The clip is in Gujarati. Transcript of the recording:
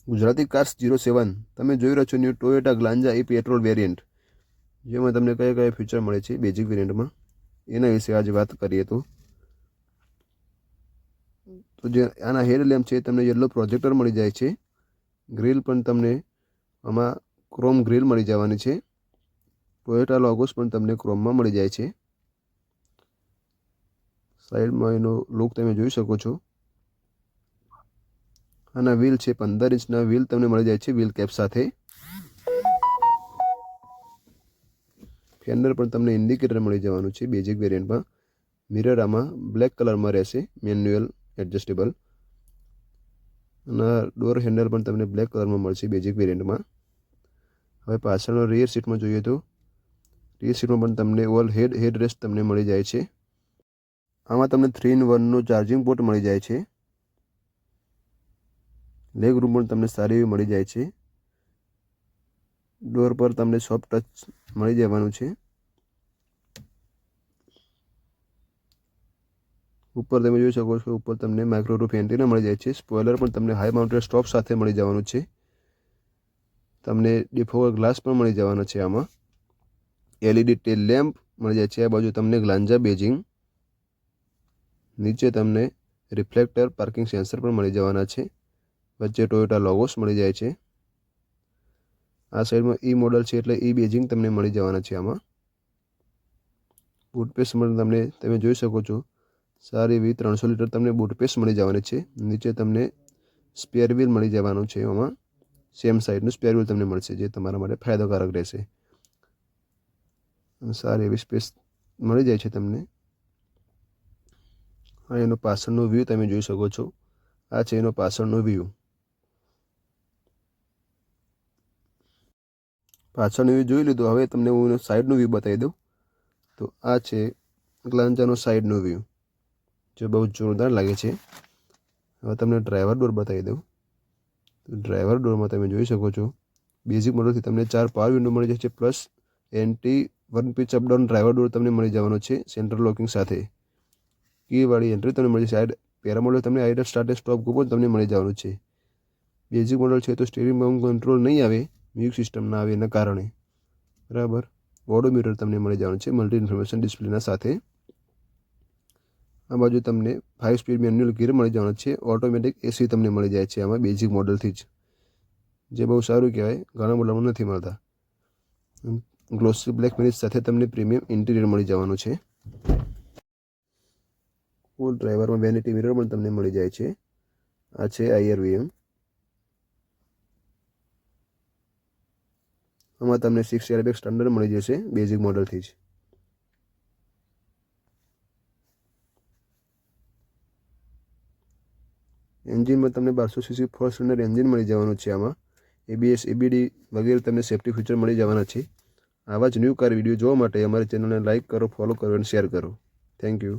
ગુજરાતી કાર્સ 07 તમે જોઈ રહ્યો છો ન્યૂ ટોયોટા ગ્લાન્જા એ પેટ્રોલ વેરિયન્ટ, જેમાં તમને કયા કયા ફીચર મળે છે બેઝિક વેરિયન્ટમાં એના વિશે આજે વાત કરીએ તો જે આના હેડ લેમ્પ છે તમને યલો પ્રોજેક્ટર મળી જાય છે. ગ્રીલ પણ તમને આમાં ક્રોમ ગ્રીલ મળી જવાની છે. ટોયોટા લોગોસ પણ તમને ક્રોમમાં મળી જાય છે. સાઈડમાં એનો લુક તમે જોઈ શકો છો. આના વ્હીલ છે 15 ઇંચના વ્હીલ તમને મળી જાય છે વ્હીલ કેપ સાથે. ફેન્ડર પણ તમને ઇન્ડિકેટર મળી જવાનું છે બેઝિક વેરિયન્ટમાં. મિરર આમાં બ્લેક કલરમાં રહેશે, મેન્યુઅલ એડજસ્ટેબલ. અને ડોર હેન્ડલ પણ તમને બ્લેક કલરમાં મળશે બેઝિક વેરિયન્ટમાં. હવે પાછળનો રિયર સીટમાં જોઈએ તો રિયર સીટમાં પણ તમને ઓલ હેડ રેસ્ટ તમને મળી જાય છે. આમાં તમને 3-in-1 નો ચાર્જિંગ પોર્ટ મળી જાય છે. લેગ રૂમ પણ તમને સારી એવી મળી જાય છે. ડોર પર તમને સોફ્ટ ટચ મળી જવાનું છે. ઉપર તમે જોઈ શકો છો, ઉપર તમને માઇક્રો રૂફ એન્ટીના મળી જાય છે. સ્પોઇલર પણ તમને હાઈ માઉન્ટેડ સ્ટોપ સાથે મળી જવાનું છે. તમને ડિફોગર ગ્લાસ પણ મળી જવાનો છે. આમાં એલઈડી ટેલ લેમ્પ મળી જાય છે. આ બાજુ તમને ગ્લાન્જા બેજિંગ, નીચે તમને રિફ્લેક્ટર પાર્કિંગ સેન્સર પણ મળી જવાના છે. વચ્ચે ટોયોટા લોગોસ મળી જાય છે. આ સાઈડમાં ઈ મોડલ છે એટલે ઈ બેજિંગ તમને મળી જવાના છે. આમાં બૂટ પેસ પણ તમે જોઈ શકો છો, સારી એવી 300 લીટર તમને બૂટ પેસ મળી જવાની છે. નીચે તમને સ્પેર વ્હીલ મળી જવાનું છે. આમાં સેમ સાઈડનું સ્પેર વ્હીલ તમને મળશે, જે તમારા માટે ફાયદાકારક રહેશે. સારી એવી સ્પેસ મળી જાય છે તમને. હા, એનો પાછળનો વ્યૂ તમે જોઈ શકો છો. આ છે એનો પાછળનો વ્યૂ. પાછળનો વ્યૂ જોઈ લીધો. હવે તમને હું સાઈડનો વ્યૂ બતાવી દઉં. તો આ છે ગ્લાન્જાનો સાઈડનો વ્યૂ, જે બહુ જોરદાર લાગે છે. હવે તમને ડ્રાઈવર ડોર બતાવી દઉં. તો ડ્રાઈવર ડોરમાં તમે જોઈ શકો છો, બેઝિક મોડલથી તમને 4 પાવર વિન્ડો મળી જશે, plus anti 1 pitch up down driver door તમને મળી જવાનો છે સેન્ટ્રલ લોકિંગ સાથે. કીવાળી એન્ટ્રી તમને મળી જશે. પેરા મોડલ તમને આઈડર સ્ટાર્ટ સ્ટોપ ગો પણ તમને મળી જવાનું છે. બેઝિક મોડલ છે તો સ્ટીરિંગ કંટ્રોલ નહીં આવે, મ્યુઝિક સિસ્ટમ ના આવે એના કારણે, બરાબર. ઓડોમીટર તમને મળી જવાનું છે મલ્ટી ઇન્ફોર્મેશન ડિસ્પ્લેના સાથે. આ બાજુ તમને 5 સ્પીડ મેન્યુઅલ ગિયર મળી જવાનો છે. ઓટોમેટિક એસી તમને મળી જાય છે આમાં બેઝિક મોડલથી જ, જે બહુ સારું કહેવાય, ઘણા મોડલમાં નથી મળતા. ગ્લોસી બ્લેક ફિનિશ સાથે તમને પ્રીમિયમ ઇન્ટિરિયર મળી જવાનું છે. ફૂલ ડ્રાઈવરમાં વેનિટી મિરર પણ તમને મળી જાય છે. આ છે IRVM. આમાં તમને 6 એરબેગ સ્ટાન્ડર્ડ મળી જશે બેઝિક મોડલથી જ. એન્જિનમાં તમને 1200 cc 4 સિલિન્ડર એન્જિન મળી જવાનું છે. આમાં ABS ABD વગેરે તમને સેફ્ટી ફીચર મળી જવાના છે. આવા જ ન્યૂ કાર વિડીયો જોવા માટે અમારી ચેનલને લાઇક કરો, ફોલો કરો અને શેર કરો. Thank you.